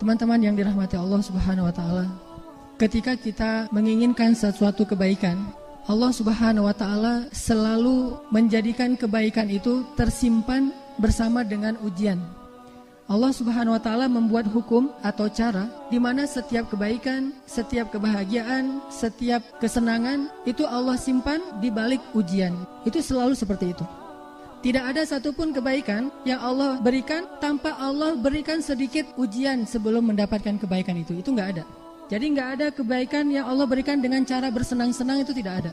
Teman-teman yang dirahmati Allah Subhanahu wa taala, ketika kita menginginkan sesuatu kebaikan, Allah Subhanahu wa taala selalu menjadikan kebaikan itu tersimpan bersama dengan ujian. Allah Subhanahu wa taala membuat hukum atau cara di mana setiap kebaikan, setiap kebahagiaan, setiap kesenangan itu Allah simpan di balik ujian. Itu selalu seperti itu. Tidak ada satupun kebaikan yang Allah berikan tanpa Allah berikan sedikit ujian sebelum mendapatkan kebaikan itu. Itu enggak ada. Jadi enggak ada kebaikan yang Allah berikan dengan cara bersenang-senang, itu tidak ada.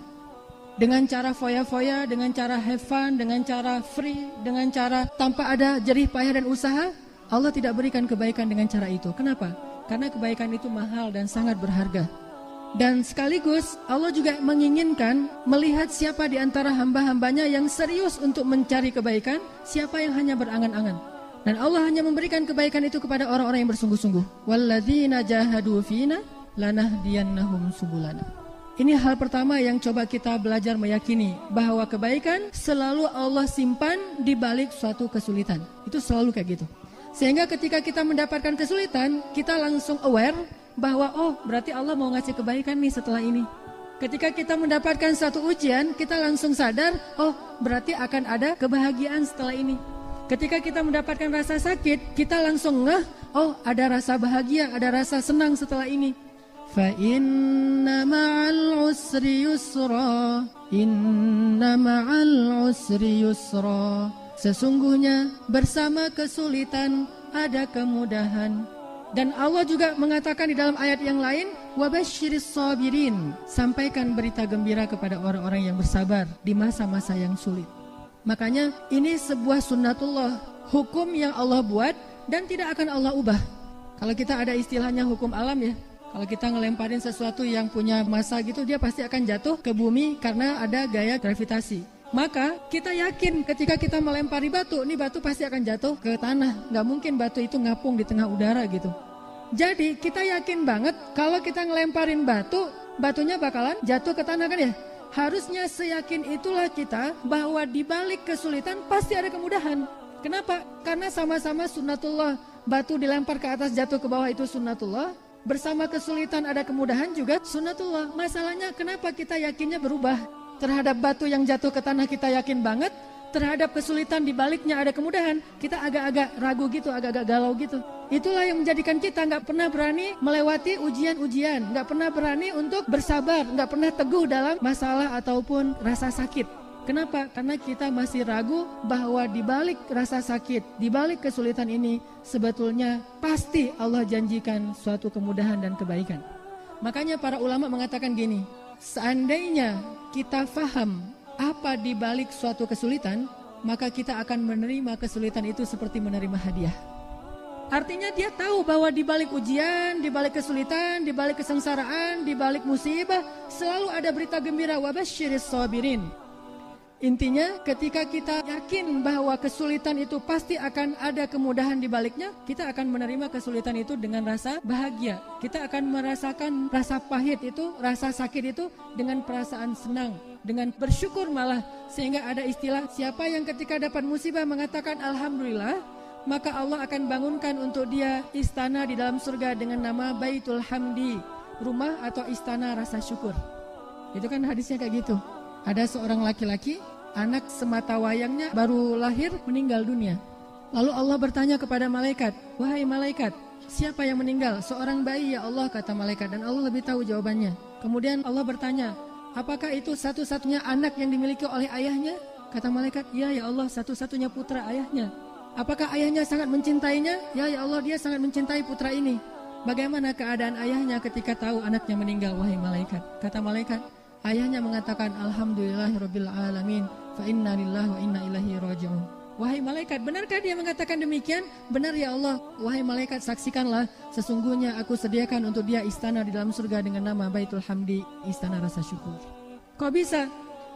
Dengan cara foya-foya, dengan cara have fun, dengan cara free, dengan cara tanpa ada jerih payah dan usaha, Allah tidak berikan kebaikan dengan cara itu. Kenapa? Karena kebaikan itu mahal dan sangat berharga. Dan sekaligus Allah juga menginginkan melihat siapa di antara hamba-hambanya yang serius untuk mencari kebaikan, siapa yang hanya berangan-angan. Dan Allah hanya memberikan kebaikan itu kepada orang-orang yang bersungguh-sungguh. Walladzina jahadu fina lanahdiyannahum subulana. Ini hal pertama yang coba kita belajar meyakini, bahwa kebaikan selalu Allah simpan di balik suatu kesulitan. Itu selalu kayak gitu. Sehingga ketika kita mendapatkan kesulitan, kita langsung aware bahwa oh berarti Allah mau ngasih kebaikan nih setelah ini. Ketika kita mendapatkan satu ujian, kita langsung sadar oh berarti akan ada kebahagiaan setelah ini. Ketika kita mendapatkan rasa sakit, kita langsung ngeh oh ada rasa bahagia, ada rasa senang setelah ini. Fa inna ma'al usri yusra, inna ma'al usri yusra. Sesungguhnya bersama kesulitan ada kemudahan. Dan Allah juga mengatakan di dalam ayat yang lain, wabasyiris sabirin, sampaikan berita gembira kepada orang-orang yang bersabar di masa-masa yang sulit. Makanya ini sebuah sunnatullah, hukum yang Allah buat dan tidak akan Allah ubah. Kalau kita ada istilahnya hukum alam ya, kalau kita ngelemparin sesuatu yang punya massa gitu, dia pasti akan jatuh ke bumi karena ada gaya gravitasi. Maka kita yakin ketika kita melempari batu, ini batu pasti akan jatuh ke tanah. Gak mungkin batu itu ngapung di tengah udara gitu. Jadi kita yakin banget kalau kita ngelemparin batu, batunya bakalan jatuh ke tanah kan ya. Harusnya seyakin itulah kita bahwa di balik kesulitan pasti ada kemudahan. Kenapa? Karena sama-sama sunnatullah. Batu dilempar ke atas jatuh ke bawah itu sunnatullah. Bersama kesulitan ada kemudahan juga sunnatullah. Masalahnya kenapa kita yakinnya berubah? Terhadap batu yang jatuh ke tanah kita yakin banget, terhadap kesulitan di baliknya ada kemudahan, kita agak-agak ragu gitu, agak-agak galau gitu. Itulah yang menjadikan kita gak pernah berani melewati ujian-ujian, gak pernah berani untuk bersabar, gak pernah teguh dalam masalah ataupun rasa sakit. Kenapa? Karena kita masih ragu bahwa di balik rasa sakit, di balik kesulitan ini, sebetulnya pasti Allah janjikan suatu kemudahan dan kebaikan. Makanya para ulama mengatakan gini, seandainya kita faham apa di balik suatu kesulitan, maka kita akan menerima kesulitan itu seperti menerima hadiah. Artinya dia tahu bahwa di balik ujian, di balik kesulitan, di balik kesengsaraan, di balik musibah, selalu ada berita gembira, wabasyiris sabirin. Intinya ketika kita yakin bahwa kesulitan itu pasti akan ada kemudahan di baliknya, kita akan menerima kesulitan itu dengan rasa bahagia. Kita akan merasakan rasa pahit itu, rasa sakit itu dengan perasaan senang, dengan bersyukur malah. Sehingga ada istilah, siapa yang ketika dapat musibah mengatakan Alhamdulillah, maka Allah akan bangunkan untuk dia istana di dalam surga dengan nama Baitul Hamdi, rumah atau istana rasa syukur. Itu kan hadisnya kayak gitu. Ada seorang laki-laki, anak semata wayangnya baru lahir meninggal dunia. Lalu Allah bertanya kepada malaikat, wahai malaikat, siapa yang meninggal? Seorang bayi ya Allah, kata malaikat, dan Allah lebih tahu jawabannya. Kemudian Allah bertanya, apakah itu satu-satunya anak yang dimiliki oleh ayahnya? Kata malaikat, ya Allah, satu-satunya putra ayahnya. Apakah ayahnya sangat mencintainya? Ya Allah, dia sangat mencintai putra ini. Bagaimana keadaan ayahnya ketika tahu anaknya meninggal, wahai malaikat? Kata malaikat, ayahnya mengatakan alhamdulillahirabbil alamin fa inna lillahi wa inna ilaihi raji'un. Wahai malaikat, benarkah dia mengatakan demikian? Benar ya Allah. Wahai malaikat, saksikanlah, sesungguhnya aku sediakan untuk dia istana di dalam surga dengan nama Baitul Hamdi, istana rasa syukur. Kok bisa?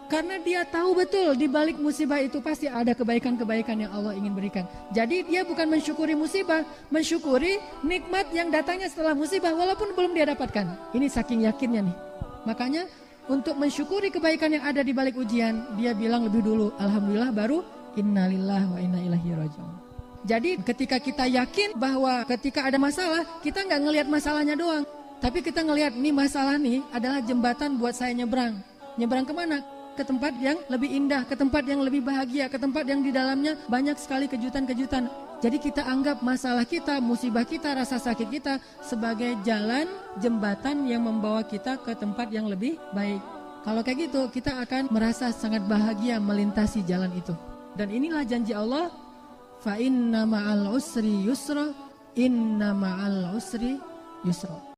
Karena dia tahu betul di balik musibah itu pasti ada kebaikan-kebaikan yang Allah ingin berikan. Jadi dia bukan mensyukuri musibah, mensyukuri nikmat yang datangnya setelah musibah walaupun belum dia dapatkan. Ini saking yakinnya nih. Makanya untuk mensyukuri kebaikan yang ada di balik ujian, dia bilang lebih dulu alhamdulillah, baru innalillahi wa inna ilaihi raji'un. Jadi ketika kita yakin bahwa ketika ada masalah, kita nggak ngelihat masalahnya doang, tapi kita ngelihat nih masalah nih adalah jembatan buat saya nyebrang. Nyebrang kemana? Ke tempat yang lebih indah, ke tempat yang lebih bahagia, ke tempat yang di dalamnya banyak sekali kejutan-kejutan. Jadi kita anggap masalah kita, musibah kita, rasa sakit kita sebagai jalan, jembatan yang membawa kita ke tempat yang lebih baik. Kalau kayak gitu, kita akan merasa sangat bahagia melintasi jalan itu. Dan inilah janji Allah, fa inna ma'al usri yusra, inna ma'al usri yusra.